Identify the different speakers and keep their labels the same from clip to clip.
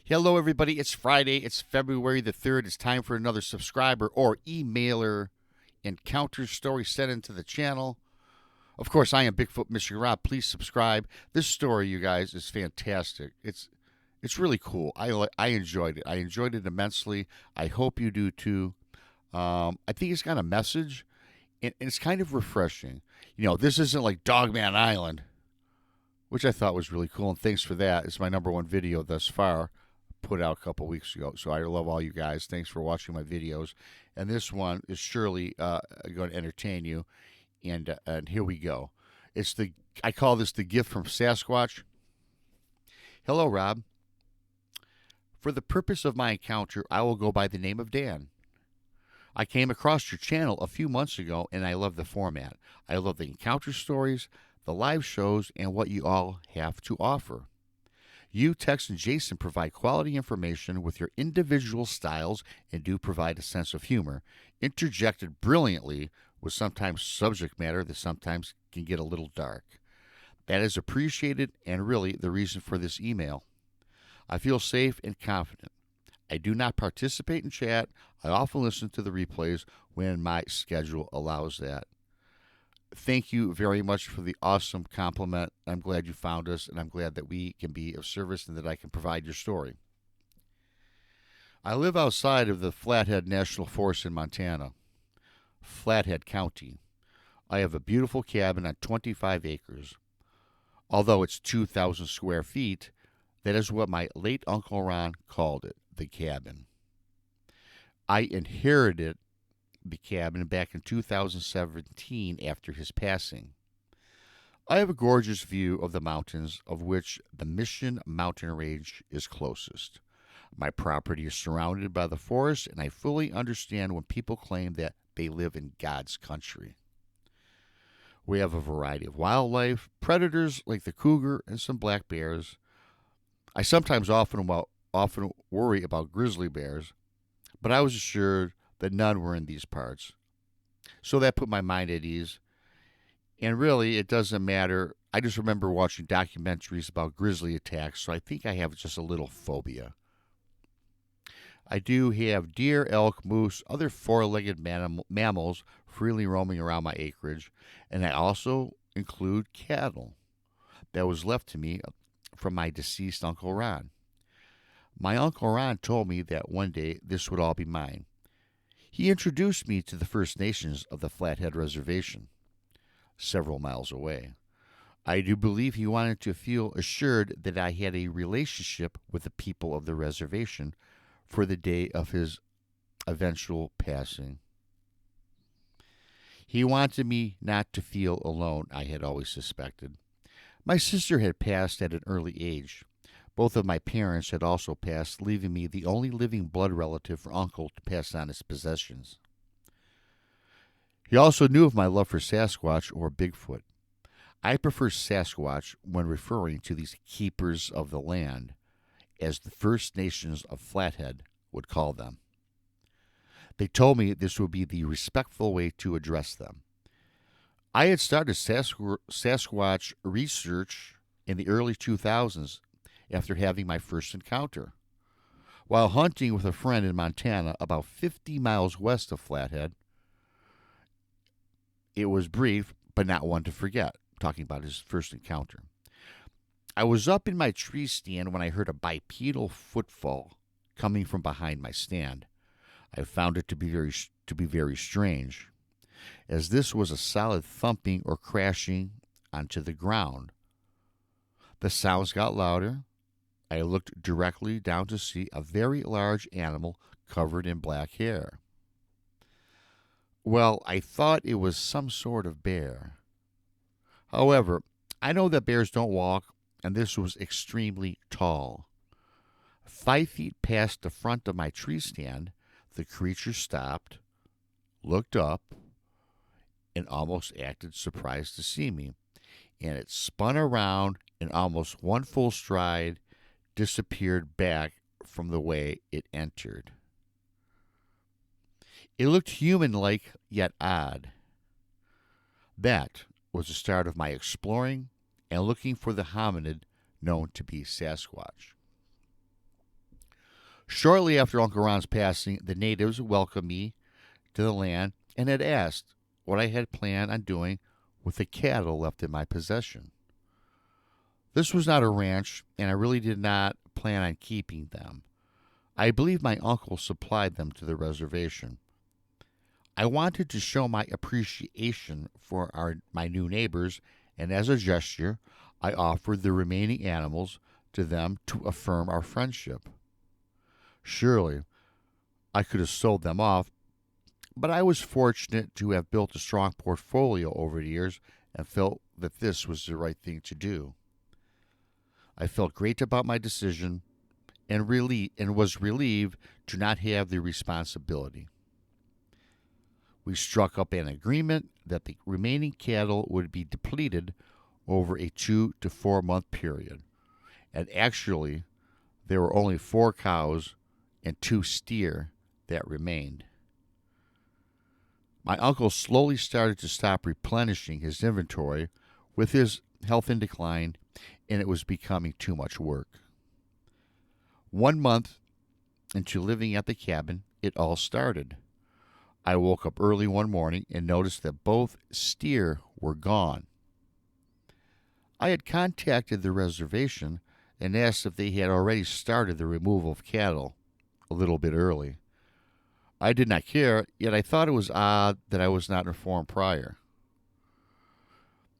Speaker 1: Hello, everybody. It's Friday. It's February the 3rd. It's time for another subscriber or emailer encounter story sent into the channel. Of course, I am Bigfoot Mystery Rob. Please subscribe. This story, you guys, is fantastic. It's really cool. I enjoyed it. I enjoyed it immensely. I hope you do too. I think it's got a message, and it's kind of refreshing. You know, this isn't like Dogman Island, which I thought was really cool, and thanks for that. It's my number one video thus far, put out a couple weeks ago. So I love all you guys. Thanks for watching my videos. And this one is surely going to entertain you. And here we go. I call this the gift from Sasquatch. Hello, Rob. For the purpose of my encounter, I will go by the name of Dan. I came across your channel a few months ago, and I love the format. I love the encounter stories, the live shows, and what you all have to offer. You, Tex, and Jason provide quality information with your individual styles and do provide a sense of humor, interjected brilliantly with sometimes subject matter that sometimes can get a little dark. That is appreciated and really the reason for this email. I feel safe and confident. I do not participate in chat. I often listen to the replays when my schedule allows that. Thank you very much for the awesome compliment. I'm glad you found us, and I'm glad that we can be of service and that I can provide your story. I live outside of the Flathead National Forest in Montana, Flathead County. I have a beautiful cabin on 25 acres. Although it's 2,000 square feet, that is what my late Uncle Ron called it, the cabin. I inherited the cabin back in 2017 after his passing. I have a gorgeous view of the mountains, of which the Mission Mountain Range is closest. My property is surrounded by the forest, and I fully understand when people claim that they live in God's country. We have a variety of wildlife, predators like the cougar and some black bears. I sometimes often worry about grizzly bears, but I was assured that none were in these parts. So that put my mind at ease. And really, it doesn't matter. I just remember watching documentaries about grizzly attacks, so I think I have just a little phobia. I do have deer, elk, moose, other four-legged mammals freely roaming around my acreage, and I also include cattle that was left to me from my deceased Uncle Ron. My Uncle Ron told me that one day this would all be mine. He introduced me to the First Nations of the Flathead Reservation, several miles away. I do believe he wanted to feel assured that I had a relationship with the people of the reservation for the day of his eventual passing. He wanted me not to feel alone, I had always suspected. My sister had passed at an early age. Both of my parents had also passed, leaving me the only living blood relative for Uncle to pass on his possessions. He also knew of my love for Sasquatch or Bigfoot. I prefer Sasquatch when referring to these keepers of the land, as the First Nations of Flathead would call them. They told me this would be the respectful way to address them. I had started Sasquatch research in the early 2000s after having my first encounter. While hunting with a friend in Montana about 50 miles west of Flathead, it was brief, but not one to forget, talking about his first encounter. I was up in my tree stand when I heard a bipedal footfall coming from behind my stand. I found it to be very strange, as this was a solid thumping or crashing onto the ground. The sounds got louder. I looked directly down to see a very large animal covered in black hair. Well, I thought it was some sort of bear. However, I know that bears don't walk, and this was extremely tall. 5 feet past the front of my tree stand, the creature stopped, looked up, and almost acted surprised to see me. And it spun around in almost one full stride, disappeared back from the way it entered. It looked human-like, yet odd. That was the start of my exploring and looking for the hominid known to be Sasquatch. Shortly after Uncle Ron's passing, the natives welcomed me to the land and had asked what I had planned on doing with the cattle left in my possession. This was not a ranch, and I really did not plan on keeping them. I believe my uncle supplied them to the reservation. I wanted to show my appreciation for my new neighbors, and as a gesture, I offered the remaining animals to them to affirm our friendship. Surely, I could have sold them off, but I was fortunate to have built a strong portfolio over the years and felt that this was the right thing to do. I felt great about my decision and was relieved to not have the responsibility. We struck up an agreement that the remaining cattle would be depleted over a 2 to 4 month period, and actually there were only 4 cows and 2 steer that remained. My uncle slowly started to stop replenishing his inventory with his health in decline, and it was becoming too much work. 1 month into living at the cabin, it all started. I woke up early one morning and noticed that both steer were gone. I had contacted the reservation and asked if they had already started the removal of cattle a little bit early. I did not care, yet I thought it was odd that I was not informed prior.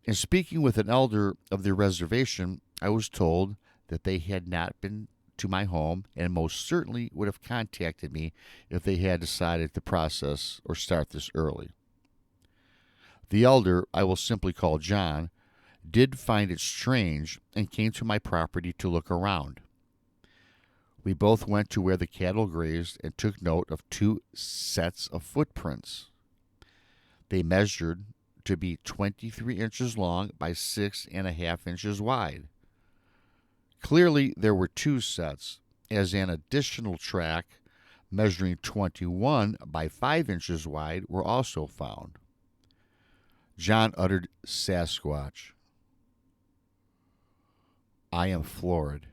Speaker 1: In speaking with an elder of the reservation, I was told that they had not been to my home and most certainly would have contacted me if they had decided to process or start this early. The elder, I will simply call John, did find it strange and came to my property to look around. We both went to where the cattle grazed and took note of 2 sets of footprints. They measured to be 23 inches long by 6.5 inches wide. Clearly, there were 2 sets, as an additional track measuring 21 by 5 inches wide were also found. John uttered Sasquatch. I am floored.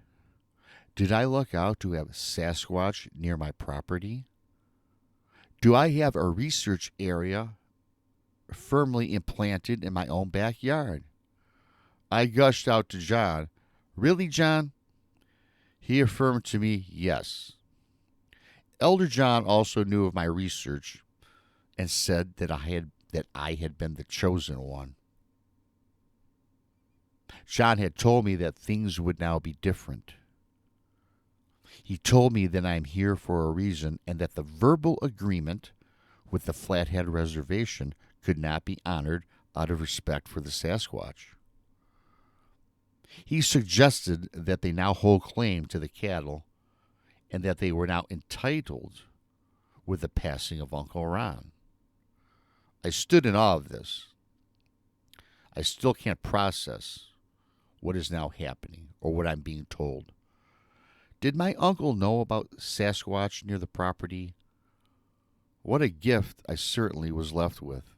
Speaker 1: Did I look out to have Sasquatch near my property? Do I have a research area firmly implanted in my own backyard? I gushed out to John, "Really, John?" He affirmed to me, yes. Elder John also knew of my research and said that I had been the chosen one. John had told me that things would now be different. He told me that I am here for a reason and that the verbal agreement with the Flathead Reservation could not be honored out of respect for the Sasquatch. He suggested that they now hold claim to the cattle and that they were now entitled with the passing of Uncle Ron. I stood in awe of this. I still can't process what is now happening or what I'm being told. Did my uncle know about Sasquatch near the property? What a gift I certainly was left with.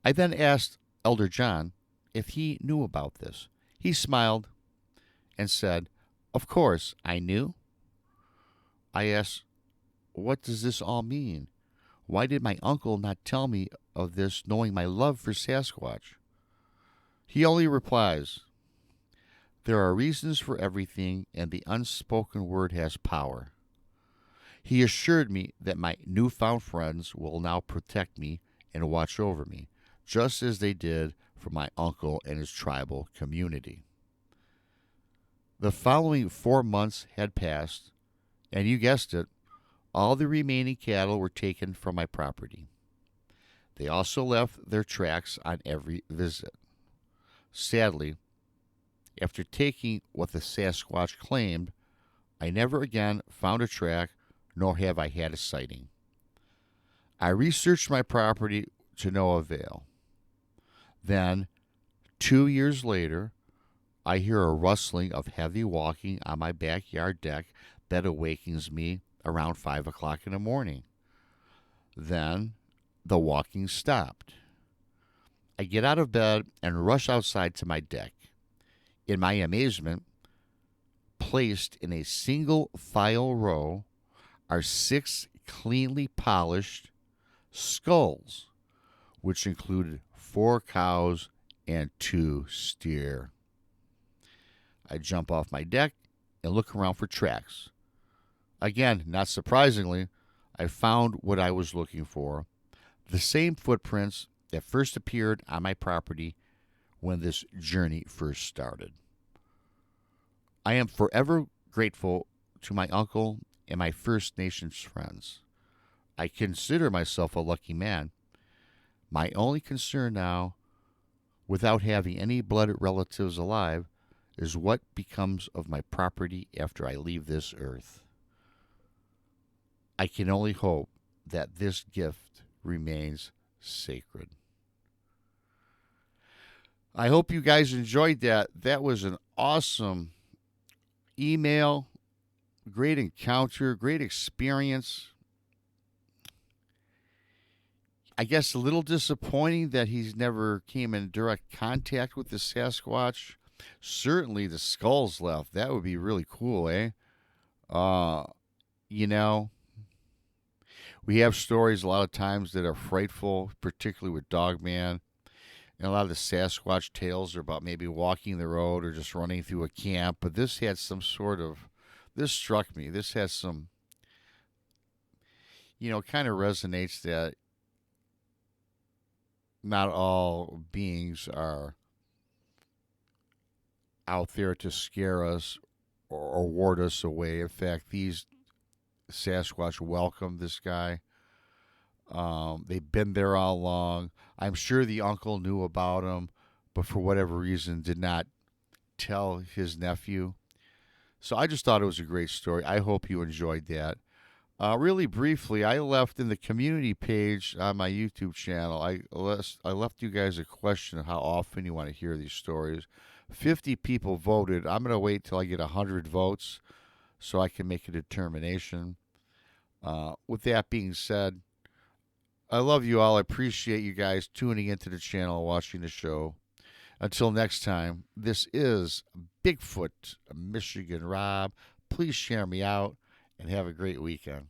Speaker 1: I then asked Elder John if he knew about this. He smiled and said, "Of course, I knew." I asked, "What does this all mean? Why did my uncle not tell me of this, knowing my love for Sasquatch?" He only replies, "There are reasons for everything, and the unspoken word has power." He assured me that my newfound friends will now protect me and watch over me, just as they did for my uncle and his tribal community. The following 4 months had passed, and you guessed it, all the remaining cattle were taken from my property. They also left their tracks on every visit. Sadly, after taking what the Sasquatch claimed, I never again found a track, nor have I had a sighting. I researched my property to no avail. Then, 2 years later, I hear a rustling of heavy walking on my backyard deck that awakens me around 5 o'clock in the morning. Then, the walking stopped. I get out of bed and rush outside to my deck. In my amazement, Placed in a single file row are 6 cleanly polished skulls, which included 4 cows and 2 steer. I jump off my deck and look around for tracks. Again, not surprisingly, I found what I was looking for. The same footprints that first appeared on my property when this journey first started. I am forever grateful to my uncle and my First Nations friends. I consider myself a lucky man. My only concern now, without having any blood relatives alive, is what becomes of my property after I leave this earth. I can only hope that this gift remains sacred. I hope you guys enjoyed that. That was an awesome email, great encounter, great experience. I guess a little disappointing that he's never came in direct contact with the Sasquatch. Certainly the skulls left. That would be really cool, eh? You know, we have stories a lot of times that are frightful, particularly with Dogman. And a lot of the Sasquatch tales are about maybe walking the road or just running through a camp. But this had some sort of, this struck me. This has some, kind of resonates that not all beings are out there to scare us or ward us away. In fact, these Sasquatch welcomed this guy. They've been there all along. I'm sure the uncle knew about him, but for whatever reason did not tell his nephew. So I just thought it was a great story. I hope you enjoyed that. Really briefly, I left in the community page on my YouTube channel, I left you guys a question of how often you want to hear these stories. 50 people voted. I'm going to wait till I get 100 votes so I can make a determination. With that being said, I love you all. I appreciate you guys tuning into the channel and watching the show. Until next time, this is Bigfoot, Michigan Rob. Please share me out and have a great weekend.